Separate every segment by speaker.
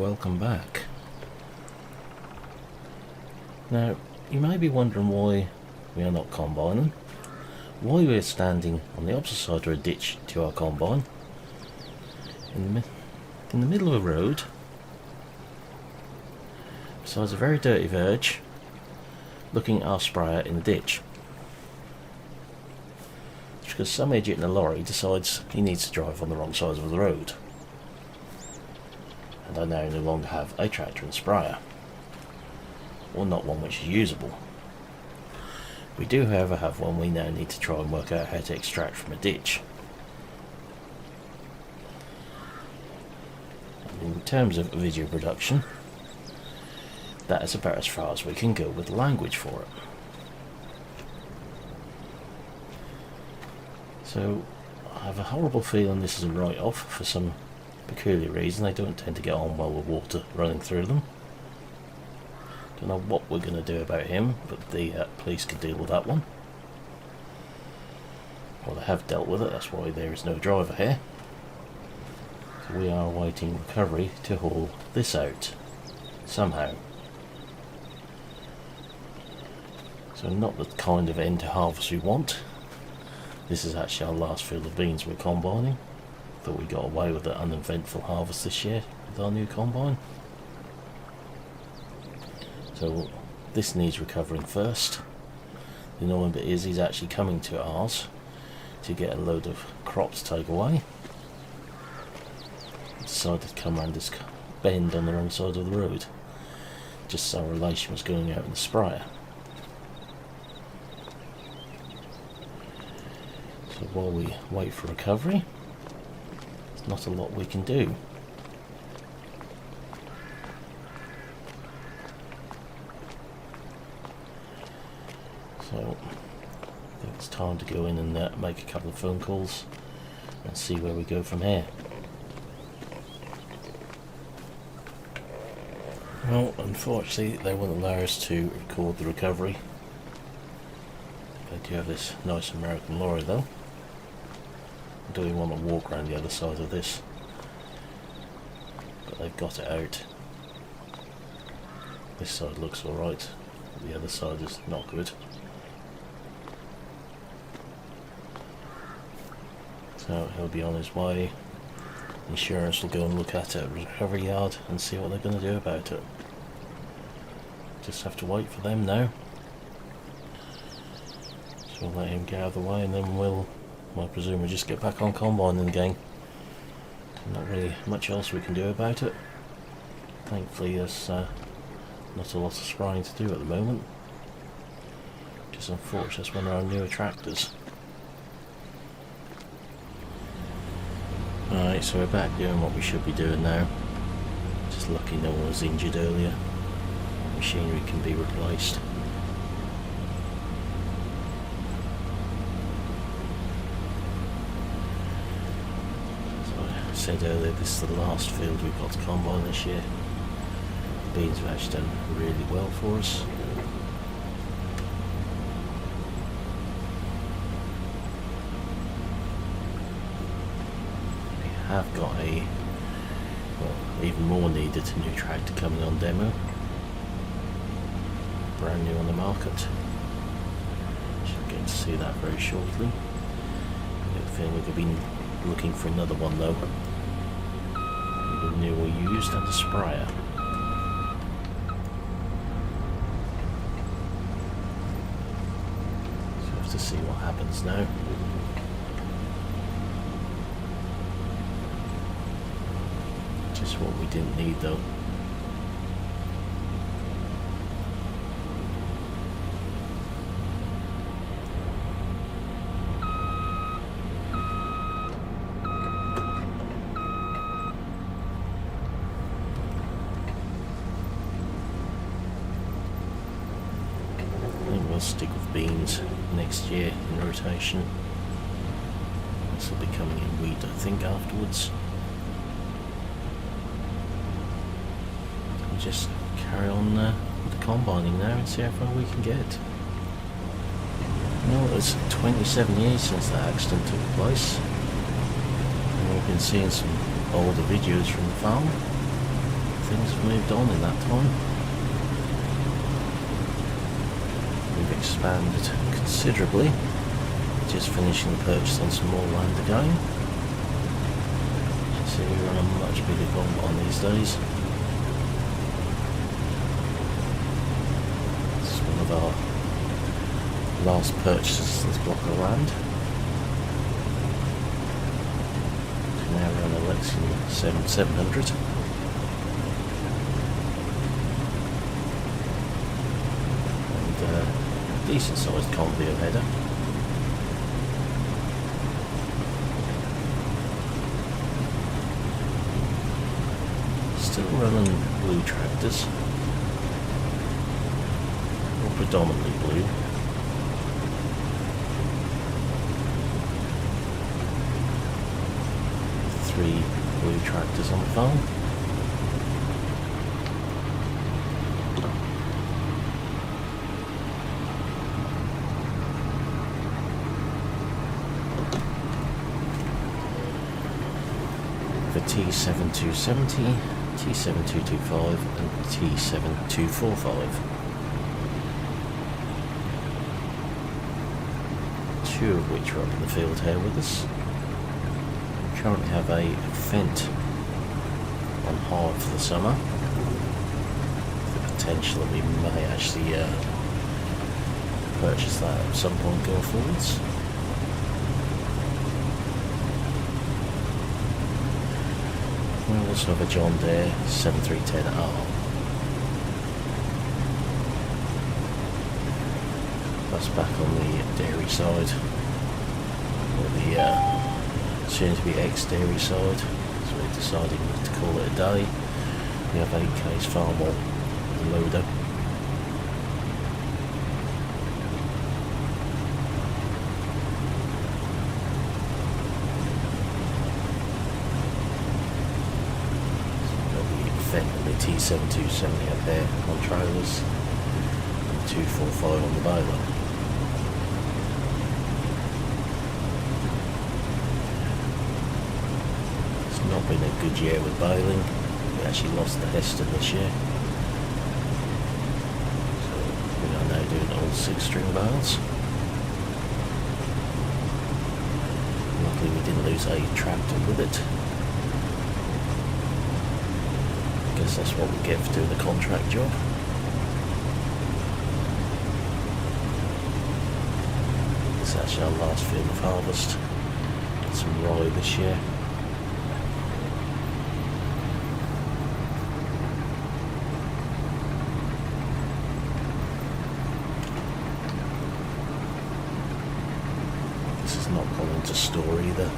Speaker 1: welcome back. Now, you may be wondering why we are not combining, why we are standing on the opposite side of a ditch to our combine, in the middle of a road, besides a very dirty verge, looking at our sprayer in the ditch. It's because some idiot in a lorry decides he needs to drive on the wrong side of the road. And I now no longer have a tractor and sprayer, or not one which is usable. We do however have one we now need to try and work out how to extract from a ditch. And in terms of video production, that is about as far as we can go with the language for it. So I have a horrible feeling this is a write-off for some peculiar reason. They don't tend to get on well with water running through them. Don't know what we're going to do about him, but the police can deal with that one. Well, they have dealt with it, that's why there is no driver here. So we are awaiting recovery to haul this out somehow. So not the kind of end to harvest we want. This is actually our last field of beans we're combining. Thought we got away with an uneventful harvest this year with our new combine. So this needs recovering first. The annoying bit is he's actually coming to ours to get a load of crop to take away. He decided to come around this bend on the wrong side of the road, just so our relation was going out in the sprayer. So while we wait for recovery, there's not a lot we can do. So I think it's time to go in and make a couple of phone calls and see where we go from here. Well, unfortunately they won't allow us to record the recovery. They do have this nice American lorry though. I don't even want to walk around the other side of this, but they've got it out. This side looks alright, the other side is not good. So he'll be on his way. Insurance will go and look at it at a recovery yard and see what they're going to do about it. Just have to wait for them now. So we'll let him get out of the way and then I presume we'll just get back on combining again. Not really much else we can do about it. Thankfully there's not a lot of spraying to do at the moment. Just unfortunate it's one of our newer tractors. Alright, so we're back doing what we should be doing now. Just lucky no one was injured earlier. Machinery can be replaced. So I said earlier, this is the last field we've got to combine this year. The beans have actually done really well for us. Have got a, well, even more needed, a new tractor coming on demo, brand new on the market. Should get to see that very shortly. I get the feeling we could be looking for another one though, either new or used, and a sprayer. So we have to see what happens now. Just what we didn't need though. I think we'll stick with beans next year in rotation. This will be coming in wheat I think afterwards. Just carry on with the combining now and see how far we can get. Well, it's 27 years since that accident took place, and we've been seeing some older videos from the farm. things have moved on in that time. We've expanded considerably. Just finishing the purchase on some more land again. So we're on a much bigger combine these days. This is one of our last purchases, this block of land. So now we're on a Lexion 700. And decent sized conveyor header. Still running blue tractors, or predominantly blue. Three blue tractors on the farm. The T7270, T7225 and T7245. Two of which are up in the field here with us. We currently have a Fendt on hire for the summer. The potential that we may actually purchase that at some point going forwards. We also have a John Deere 7310R. That's back on the dairy side, or the soon to be ex-dairy side, so we're deciding to call it a day. We have 8K's far more loader. T7270 up there on trailers and 245 on the baler. It's not been a good year with baling. We actually lost the Heston this year, so we are now doing all 6-string bales. Luckily we didn't lose a tractor with it. That's what we get for doing a contract job. This is actually our last field of harvest. Got some rye this year. This is not gone into store either.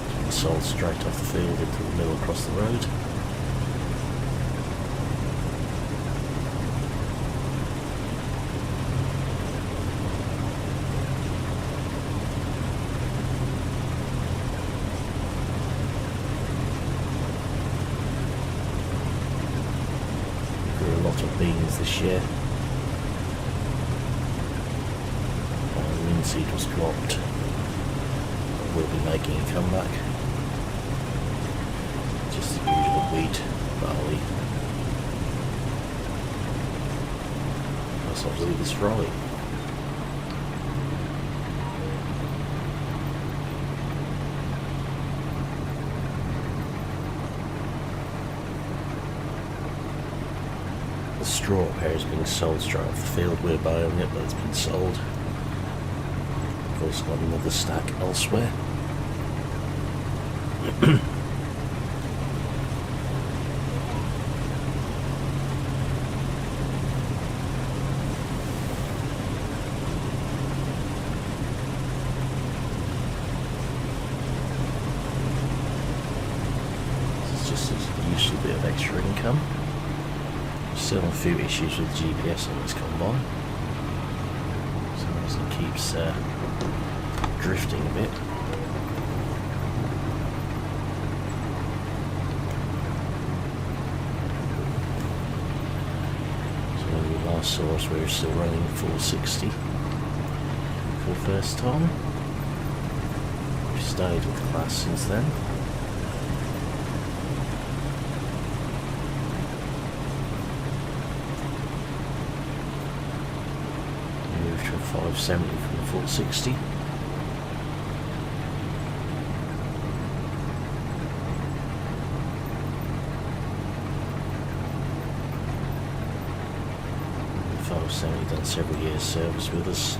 Speaker 1: It's been sold straight off the field into the mill across the road. Beans this year. Linseed was dropped. We'll be making a comeback. Just the usual wheat, barley. That's obviously this rye. Straw up here is being sold straight off the field. We're buying it, but it's been sold. We've also got another stack elsewhere. This is just a useful bit of extra income. Still a few issues with GPS on this combine, so it keeps drifting a bit. So when we last saw us, we were still running 460 for the first time. We've stayed with the class since then. extra 570 from the 460. The 570 done several years service with us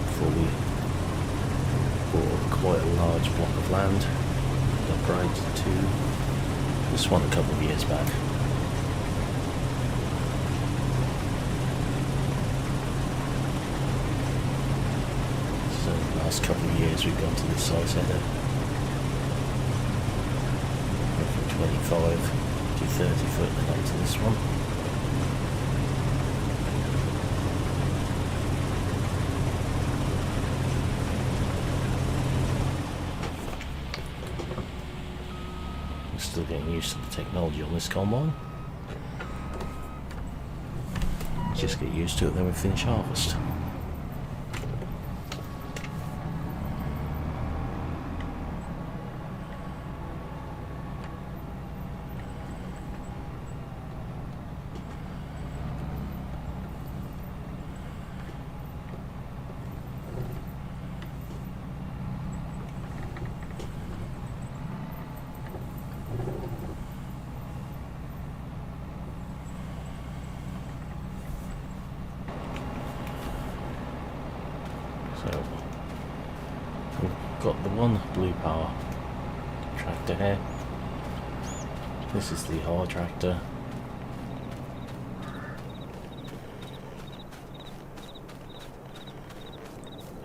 Speaker 1: before we bought quite a large block of land, upgraded to this one a couple of years back. Last couple of years we've gone to this size header, from 25 to 30 foot and up to this one. I'm still getting used to the technology on this combine. Just get used to it, then we finish harvest. So we've got the one blue power tractor here. This is the hard tractor.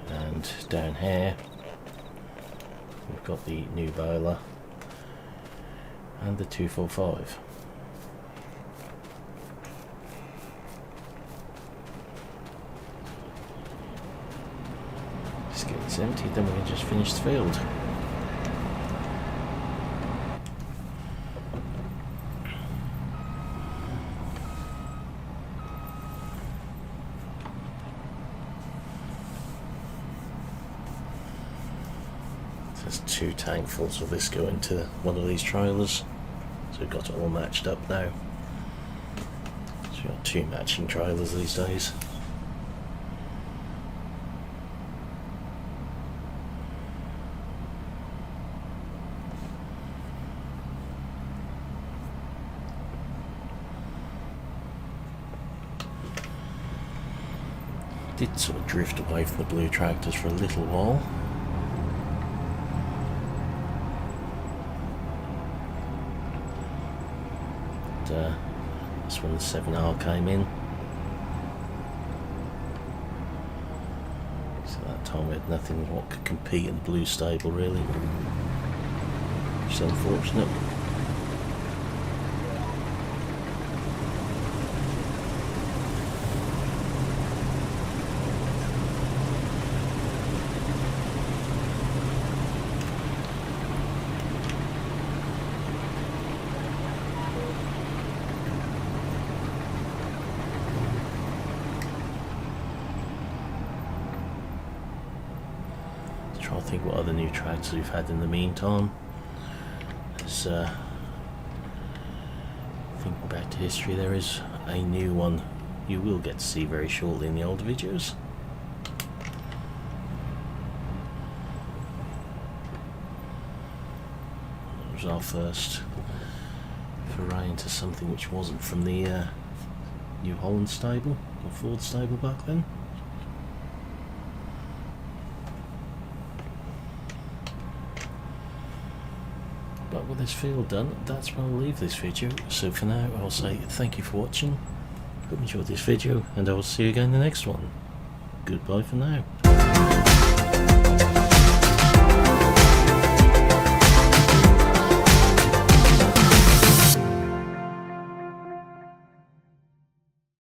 Speaker 1: And down here we've got the new bowler and the 245. Just get this emptied, then we can just finish the field. There's 2 tankfuls of this go into one of these trailers, so we've got it all matched up now. So we've got 2 matching trailers these days. Did sort of drift away from the blue tractors for a little while. That's when the 7R came in. So that time we had nothing what could compete in the blue stable really, which is unfortunate. Trying to think what other new tractors we've had in the meantime. There's, thinking back to history, there is a new one you will get to see very shortly in the older videos. It was our first foray into something which wasn't from the New Holland stable, or Ford stable back then. But with this field done, that's where I'll leave this video. So for now, I'll say thank you for watching. Hope you enjoyed this video, and I will see you again in the next one. Goodbye for now.